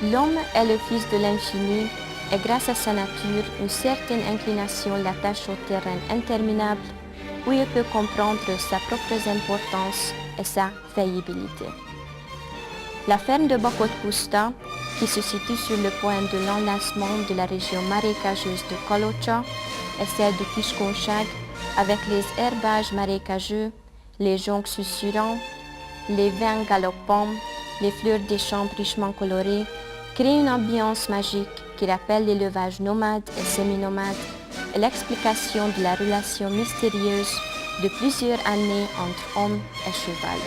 L'homme est le fils de l'infini et grâce à sa nature, une certaine inclination l'attache au terrain interminable où il peut comprendre sa propre importance et sa faillibilité. La ferme de Bokot Pusta, qui se situe sur le point de l'enlacement de la région marécageuse de Kolocha, et celle de Kishkonchag, avec les herbages marécageux, les joncs susurrants, les vins galopants, les fleurs des champs richement colorées, crée une ambiance magique qui rappelle l'élevage nomade et semi-nomade et l'explication de la relation mystérieuse de plusieurs années entre homme et cheval.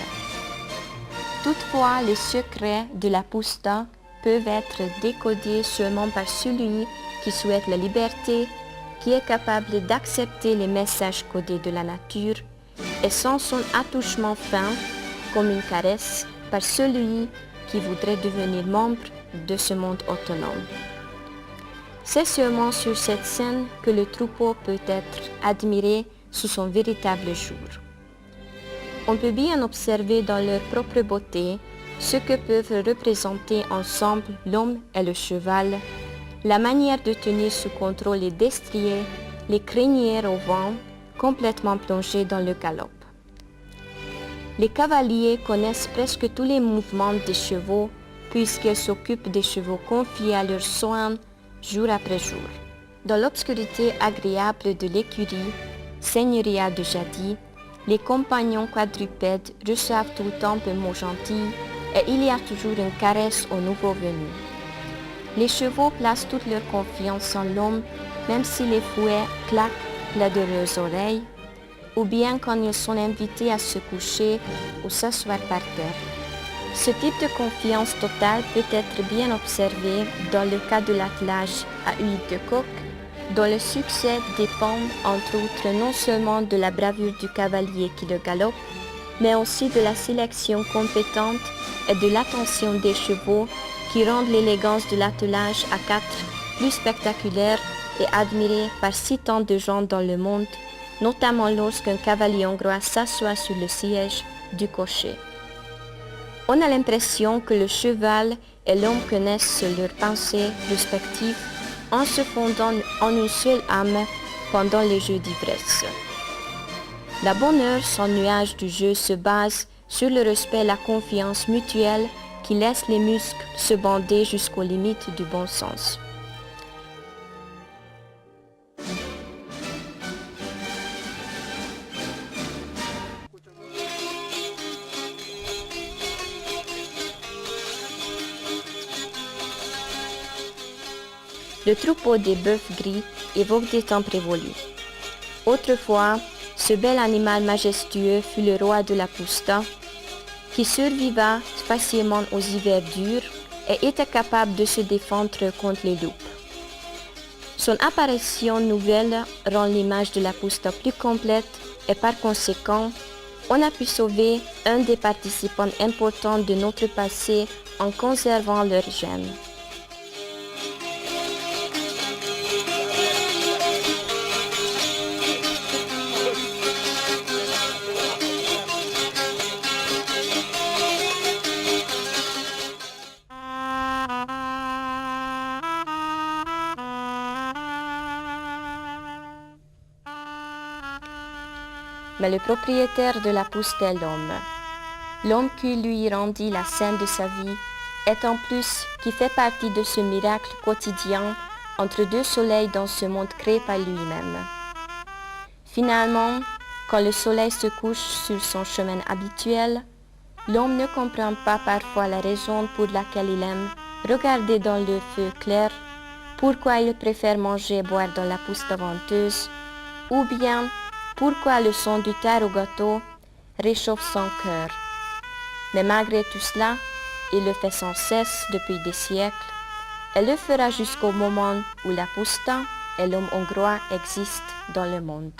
Toutefois, les secrets de la pusta peuvent être décodés seulement par celui qui souhaite la liberté, qui est capable d'accepter les messages codés de la nature et sans son attouchement fin, comme une caresse, par celui qui voudrait devenir membre de ce monde autonome. C'est seulement sur cette scène que le troupeau peut être admiré sous son véritable jour. On peut bien observer dans leur propre beauté ce que peuvent représenter ensemble l'homme et le cheval, la manière de tenir sous contrôle les destriers, les crinières au vent, complètement plongés dans le galop. Les cavaliers connaissent presque tous les mouvements des chevaux puisqu'ils s'occupent des chevaux confiés à leurs soins jour après jour. Dans l'obscurité agréable de l'écurie, seigneuria de jadis, les compagnons quadrupèdes reçoivent tout le temps un mot gentil et il y a toujours une caresse aux nouveaux venus. Les chevaux placent toute leur confiance en l'homme, même si les fouets claquent près de leurs oreilles, ou bien quand ils sont invités à se coucher ou s'asseoir par terre. Ce type de confiance totale peut être bien observé dans le cas de l'attelage à huile de coq, dont le succès dépend entre autres non seulement de la bravure du cavalier qui le galope, mais aussi de la sélection compétente et de l'attention des chevaux qui rendent l'élégance de l'attelage à quatre plus spectaculaire et admirée par si tant de gens dans le monde, notamment lorsqu'un cavalier hongrois s'assoit sur le siège du cocher. On a l'impression que le cheval et l'homme connaissent leurs pensées respectives en se fondant en une seule âme pendant les jeux d'ivresse. La bonne heure sans nuage du jeu se base sur le respect et la confiance mutuelle qui laisse les muscles se bander jusqu'aux limites du bon sens. Le troupeau des bœufs gris évoque des temps prévolus. Autrefois, ce bel animal majestueux fut le roi de la pusta, qui surviva facilement aux hivers durs et était capable de se défendre contre les loups. Son apparition nouvelle rend l'image de la pusta plus complète et par conséquent, on a pu sauver un des participants importants de notre passé en conservant leur gènes. Mais le propriétaire de la pusta est l'homme. L'homme qui lui rendit la scène de sa vie est en plus qui fait partie de ce miracle quotidien entre deux soleils dans ce monde créé par lui-même. Finalement, quand le soleil se couche sur son chemin habituel, l'homme ne comprend pas parfois la raison pour laquelle il aime regarder dans le feu clair, pourquoi il préfère manger et boire dans la pusta venteuse, ou bien pourquoi le son du tar au gâteau réchauffe son cœur. Mais malgré tout cela, il le fait sans cesse depuis des siècles et le fera jusqu'au moment où la pusta et l'homme hongrois existent dans le monde.